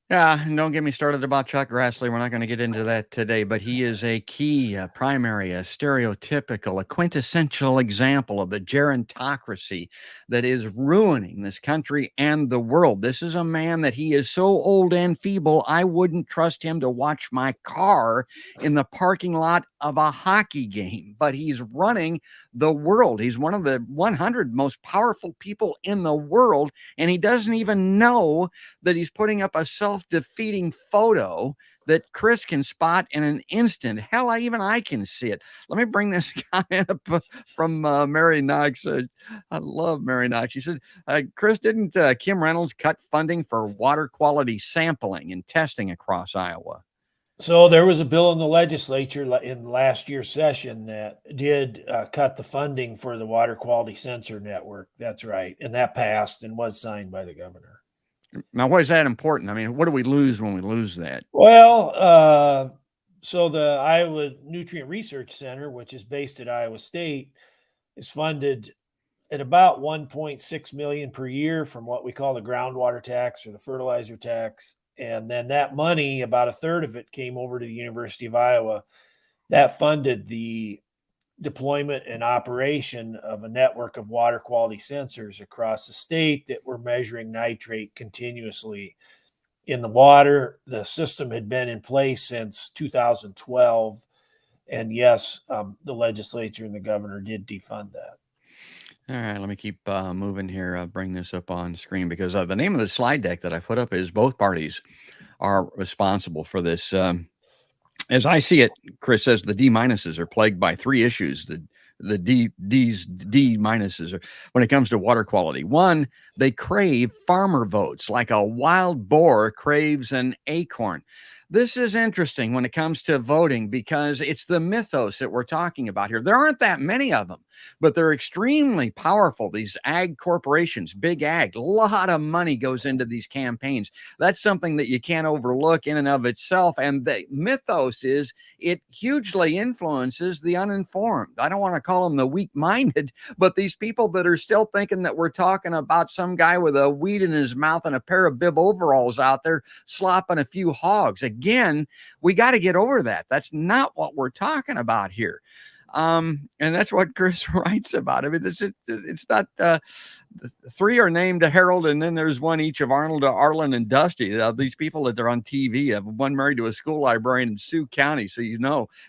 Yeah, and don't get me started about Chuck Grassley. We're not going to get into that today, but he is a key, primary, a stereotypical, a quintessential example of the gerontocracy that is ruining this country and the world. This is a man that he is so old and feeble, I wouldn't trust him to watch my car in the parking lot of a hockey game, but he's running the world. He's one of the 100 most powerful people in the world, and he doesn't even know that he's putting up a self-defeating photo that Chris can spot in an instant. Hell, I can see it. Let me bring this comment up from Mary Knox. I love Mary Knox. She said, Chris, didn't Kim Reynolds cut funding for water quality sampling and testing across Iowa? So there was a bill in the legislature in last year's session that did cut the funding for the water quality sensor network. That's right. And that passed and was signed by the governor. Now, why is that important? I mean, what do we lose when we lose that? Well, so the Iowa Nutrient Research Center, which is based at Iowa State, is funded at about $1.6 million per year from what we call the groundwater tax or the fertilizer tax. And then that money, about a third of it, came over to the University of Iowa. That funded the deployment and operation of a network of water quality sensors across the state that were measuring nitrate continuously in the water. The system had been in place since 2012. And yes, the legislature and the governor did defund that. All right, let me keep moving here. Bring this up on screen because the name of the slide deck that I put up is both parties are responsible for this. As I see it, Chris says the D minuses are plagued by three issues. The D minuses are when it comes to water quality. One, they crave farmer votes like a wild boar craves an acorn. This is interesting when it comes to voting because it's the mythos that we're talking about here. There aren't that many of them, but they're extremely powerful. These ag corporations, big ag, a lot of money goes into these campaigns. That's something that you can't overlook in and of itself. And the mythos is it hugely influences the uninformed. I don't want to call them the weak-minded, but these people that are still thinking that we're talking about some guy with a weed in his mouth and a pair of bib overalls out there slopping a few hogs. Again, we got to get over that. That's not what we're talking about here. And that's what Chris writes about. I mean, it's not, three are named Harold, and then there's one each of Arnold, Arlen, and Dusty. These people that are on TV, one married to a school librarian in Sioux County. So,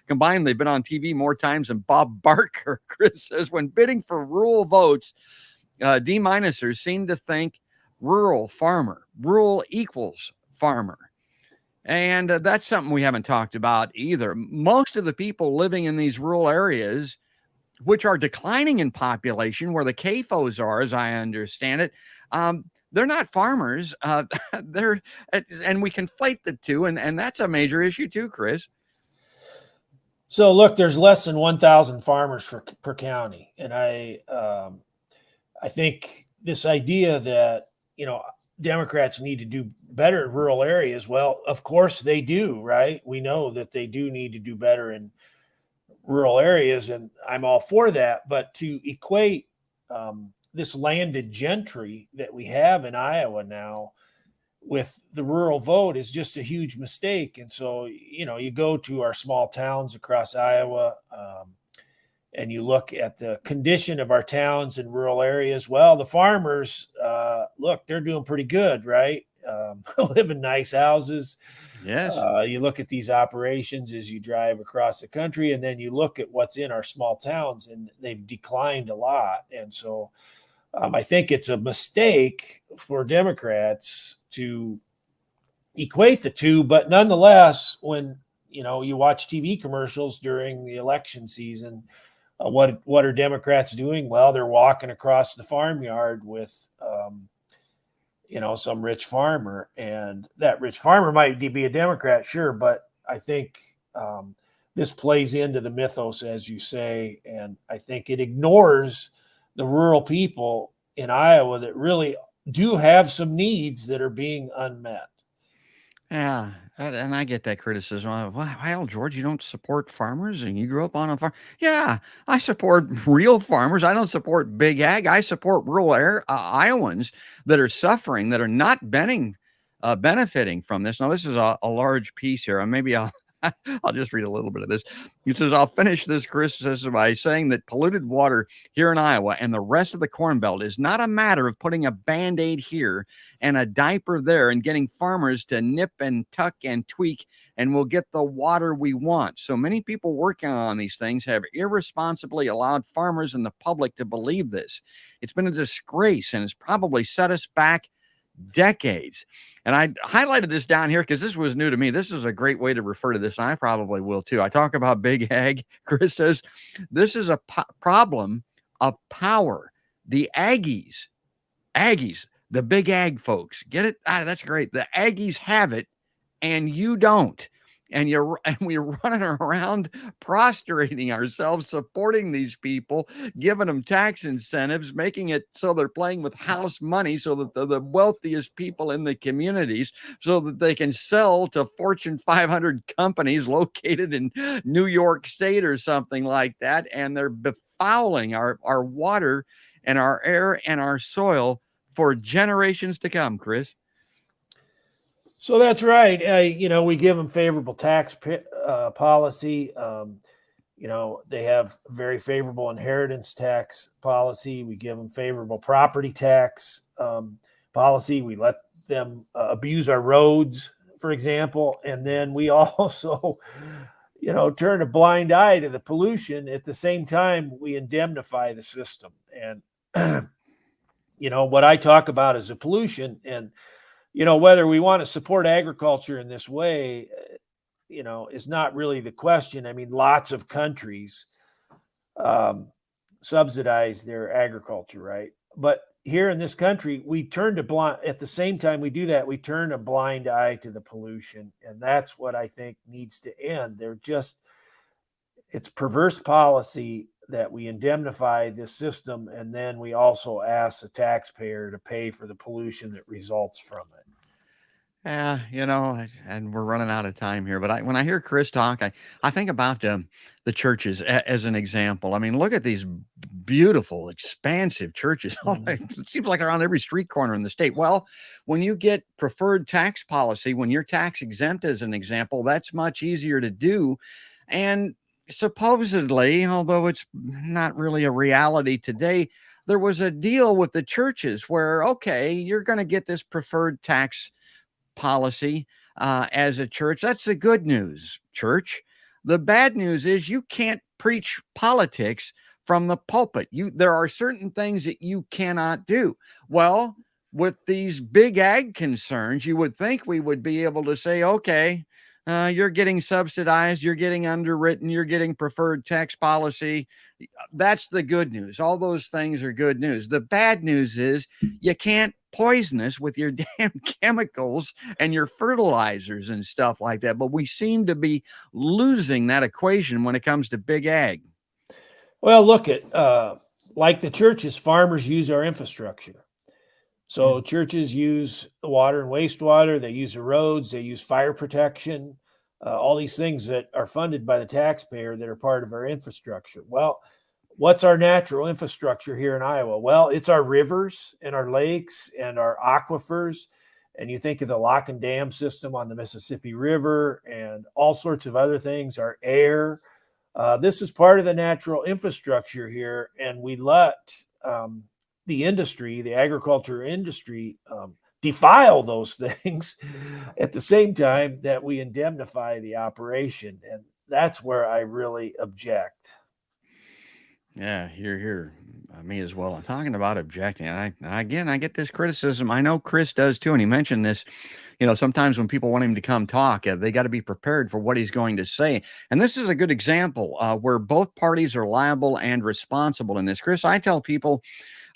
combined, they've been on TV more times than Bob Barker. Chris says, when bidding for rural votes, D-minusers seem to think rural farmer, rural equals farmer. And that's something we haven't talked about either. Most of the people living in these rural areas, which are declining in population, where the CAFOs are, as I understand it, they're not farmers. They're and we conflate the two, and that's a major issue too, Chris. So look, there's less than 1,000 farmers per county, and I think this idea that Democrats need to do better in rural areas. Well, of course they do, right? We know that they do need to do better in rural areas, and I'm all for that. But to equate this landed gentry that we have in Iowa now with the rural vote is just a huge mistake. And so, you go to our small towns across Iowa, and you look at the condition of our towns and rural areas. Well, the farmers, look, they're doing pretty good, right? Live in nice houses. Yes. You look at these operations as you drive across the country, and then you look at what's in our small towns, and they've declined a lot. And so I think it's a mistake for Democrats to equate the two. But nonetheless, when you watch TV commercials during the election season, what are Democrats doing? Well, they're walking across the farmyard with some rich farmer, and that rich farmer might be a Democrat, sure, but I think this plays into the mythos, as you say, and I think it ignores the rural people in Iowa that really do have some needs that are being unmet. Yeah, and I get that criticism. Well, George, you don't support farmers, and you grew up on a farm. Yeah, I support real farmers. I don't support big ag. I support rural Iowans that are suffering, that are not benefiting from this. Now, this is a large piece here, and maybe I'll just read a little bit of this. He says, I'll finish this criticism by saying that polluted water here in Iowa and the rest of the Corn Belt is not a matter of putting a Band-Aid here and a diaper there and getting farmers to nip and tuck and tweak, and we'll get the water we want. So many people working on these things have irresponsibly allowed farmers and the public to believe this. It's been a disgrace, and it's probably set us back decades. And I highlighted this down here because this was new to me. This is a great way to refer to this. And I probably will too. I talk about big ag. Chris says this is a problem of power. The Aggies, the big ag folks, get it? That's great. The Aggies have it and you don't. And we're running around prostrating ourselves, supporting these people, giving them tax incentives, making it so they're playing with house money so that the wealthiest people in the communities, so that they can sell to Fortune 500 companies located in New York State or something like that. And they're befouling our water and our air and our soil for generations to come, Chris. So that's right. We give them favorable tax policy. They have very favorable inheritance tax policy. We give them favorable property tax policy. We let them abuse our roads, for example. And then we also, turn a blind eye to the pollution. At the same time, we indemnify the system. And, what I talk about is the pollution. And whether we want to support agriculture in this way, is not really the question. I mean, lots of countries subsidize their agriculture, right? But here in this country, at the same time we do that, we turn a blind eye to the pollution. And that's what I think needs to end. It's perverse policy that we indemnify this system, and then we also ask the taxpayer to pay for the pollution that results from it. Yeah, and we're running out of time here, but when I hear Chris talk, I think about the churches as an example. I mean, look at these beautiful, expansive churches. It seems like they're on every street corner in the state. Well, when you get preferred tax policy, when you're tax exempt, as an example, that's much easier to do. And supposedly, although it's not really a reality today, there was a deal with the churches where, okay, you're going to get this preferred tax policy as a church. That's the good news, church. The bad news is you can't preach politics from the pulpit. There are certain things that you cannot do. Well, with these big ag concerns, you would think we would be able to say, okay, you're getting subsidized, you're getting underwritten, you're getting preferred tax policy. That's the good news. All those things are good news. The bad news is you can't poison us with your damn chemicals and your fertilizers and stuff like that. But we seem to be losing that equation when it comes to big ag. Well, look at like the churches, farmers use our infrastructure. So churches use the water and wastewater, they use the roads, they use fire protection, all these things that are funded by the taxpayer that are part of our infrastructure. Well, what's our natural infrastructure here in Iowa? Well, it's our rivers and our lakes and our aquifers. And you think of the lock and dam system on the Mississippi River and all sorts of other things, our air. This is part of the natural infrastructure here. And we let the industry, the agriculture industry, defile those things at the same time that we indemnify the operation. And that's where I really object. Yeah, here, me as well. I'm talking about objecting. And I get this criticism. I know Chris does too. And he mentioned this, sometimes when people want him to come talk, they got to be prepared for what he's going to say. And this is a good example where both parties are liable and responsible in this. Chris, I tell people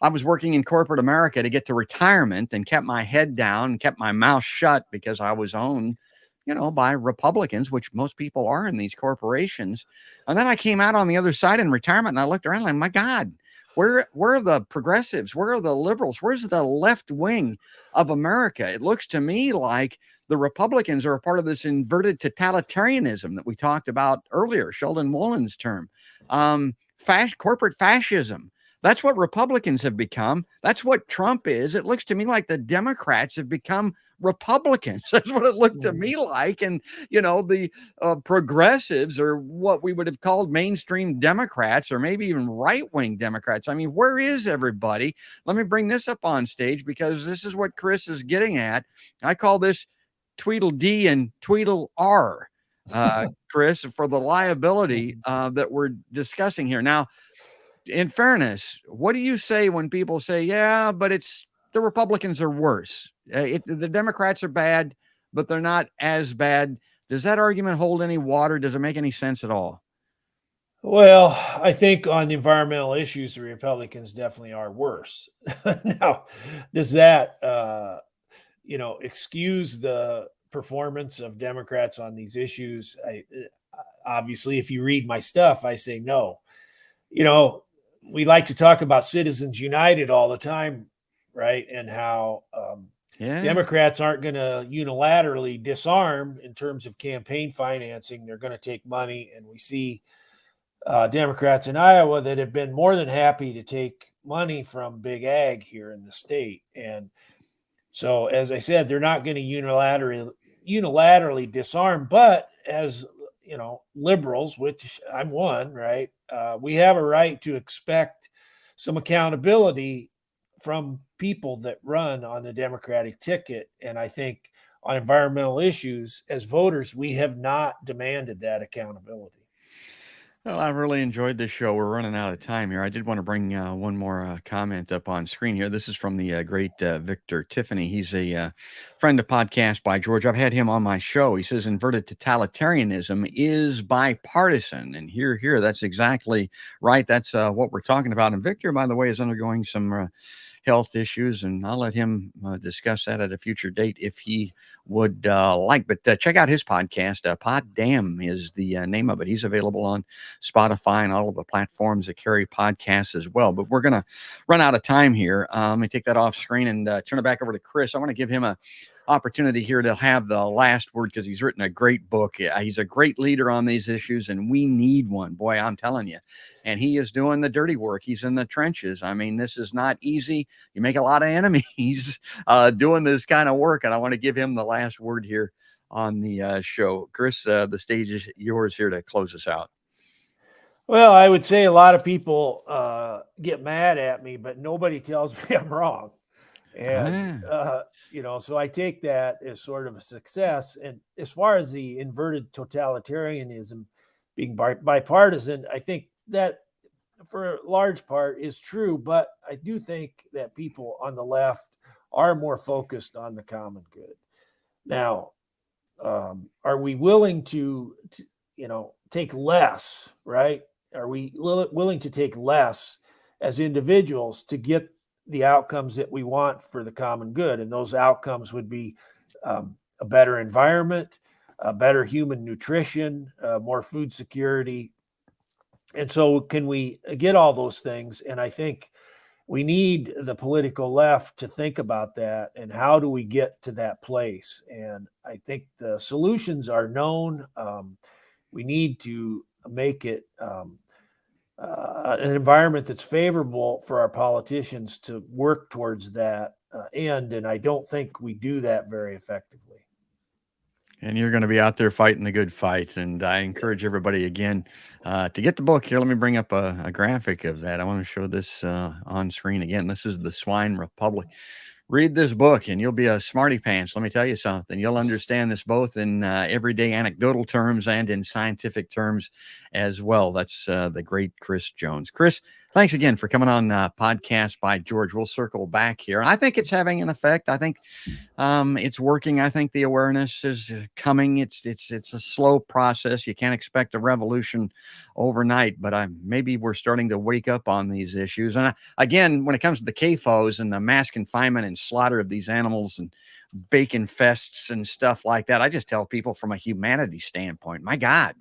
I was working in corporate America to get to retirement and kept my head down and kept my mouth shut because I was owned, by Republicans, which most people are in these corporations. And then I came out on the other side in retirement and I looked around like, my God, where are the progressives? Where are the liberals? Where's the left wing of America? It looks to me like the Republicans are a part of this inverted totalitarianism that we talked about earlier, Sheldon Wollen's term, corporate fascism. That's what Republicans have become. That's what Trump is. It looks to me like the Democrats have become Republicans. That's what it looked to me like. And, the progressives are what we would have called mainstream Democrats or maybe even right-wing Democrats. I mean, where is everybody? Let me bring this up on stage because this is what Chris is getting at. I call this Tweedledee and Tweedle R, Chris, for the liability that we're discussing here. Now, in fairness, what do you say when people say, yeah, but the Republicans are worse? The Democrats are bad, but they're not as bad. Does that argument hold any water? Does it make any sense at all? Well, I think on environmental issues, the Republicans definitely are worse. Now, does that, excuse the performance of Democrats on these issues? Obviously, if you read my stuff, I say no. We like to talk about Citizens United all the time, right? And how Democrats aren't going to unilaterally disarm in terms of campaign financing. They're going to take money. And we see Democrats in Iowa that have been more than happy to take money from big ag here in the state. And so, as I said, they're not going to unilaterally disarm, but as liberals, which I'm one, right? We have a right to expect some accountability from people that run on the Democratic ticket. And I think on environmental issues, as voters, we have not demanded that accountability. Well, I've really enjoyed this show. We're running out of time here. I did want to bring one more comment up on screen here. This is from the great Victor Tiffany. He's a friend of Podcast by George. I've had him on my show. He says inverted totalitarianism is bipartisan. And here, that's exactly right. That's what we're talking about. And Victor, by the way, is undergoing some health issues, and I'll let him discuss that at a future date if he would like. But check out his podcast. Pod Damn is the name of it. He's available on Spotify and all of the platforms that carry podcasts as well. But we're going to run out of time here. Let me take that off screen and turn it back over to Chris. I want to give him a opportunity here to have the last word because he's written a great book. He's a great leader on these issues, and we need one. Boy, I'm telling you. And he is doing the dirty work. He's in the trenches. I mean, this is not easy. You make a lot of enemies doing this kind of work, and I want to give him the last word here on the show. Chris, the stage is yours here to close us out. Well, I would say a lot of people get mad at me, but nobody tells me I'm wrong. And, so I take that as sort of a success. And as far as the inverted totalitarianism being bipartisan, I think that for a large part is true. But I do think that people on the left are more focused on the common good. Now, are we willing to take less, right? Are we willing to take less as individuals to get the outcomes that we want for the common good? And those outcomes would be a better environment, a better human nutrition, more food security. And so can we get all those things? And I think we need the political left to think about that, and how do we get to that place? And I think the solutions are known. We need to make it an environment that's favorable for our politicians to work towards that end. And I don't think we do that very effectively. And you're going to be out there fighting the good fight. And I encourage everybody again to get the book here. Let me bring up a graphic of that. I want to show this on screen again. This is the Swine Republic. Read this book and you'll be a smarty pants. Let me tell you something. You'll understand this both in everyday anecdotal terms and in scientific terms as well. That's the great Chris Jones. Chris, thanks again for coming on Podcast by George. We'll circle back here. I think it's having an effect. I think it's working. I think the awareness is coming. It's a slow process. You can't expect a revolution overnight, but maybe we're starting to wake up on these issues. And again, when it comes to the CAFOs and the mass confinement and slaughter of these animals and bacon fests and stuff like that, I just tell people from a humanity standpoint, my God,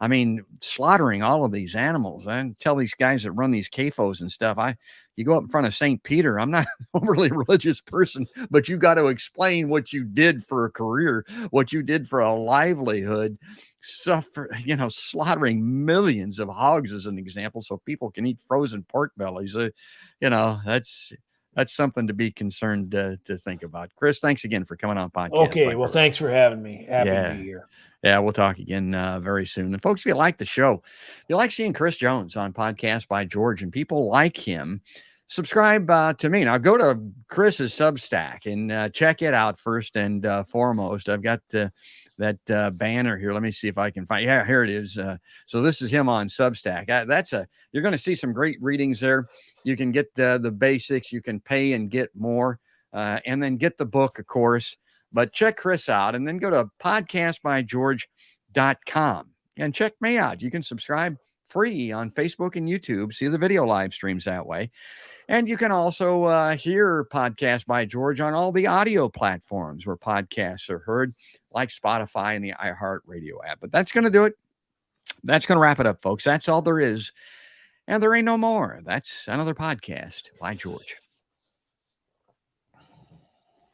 I mean, slaughtering all of these animals. I tell these guys that run these CAFOs and stuff, you go up in front of St. Peter. I'm not a really religious person, but you got to explain what you did for a career, what you did for a livelihood, slaughtering millions of hogs as an example, so people can eat frozen pork bellies. That's something to be concerned to think about. Chris, thanks again for coming on podcast. Okay, well, thanks for having me. Happy to be here. Yeah, we'll talk again very soon. And folks, if you like the show, if you like seeing Chris Jones on Podcast by George and people like him, subscribe to me. Now go to Chris's Substack and check it out first and foremost. I've got that banner here. Let me see if I can find. Yeah, here it is. So this is him on Substack. You're going to see some great readings there. You can get the basics. You can pay and get more, and then get the book, of course. But check Chris out and then go to podcastbygeorge.com and check me out. You can subscribe free on Facebook and YouTube. See the video live streams that way. And you can also hear Podcast by George on all the audio platforms where podcasts are heard, like Spotify and the iHeartRadio app. But that's going to do it. That's going to wrap it up, folks. That's all there is. And there ain't no more. That's another Podcast by George.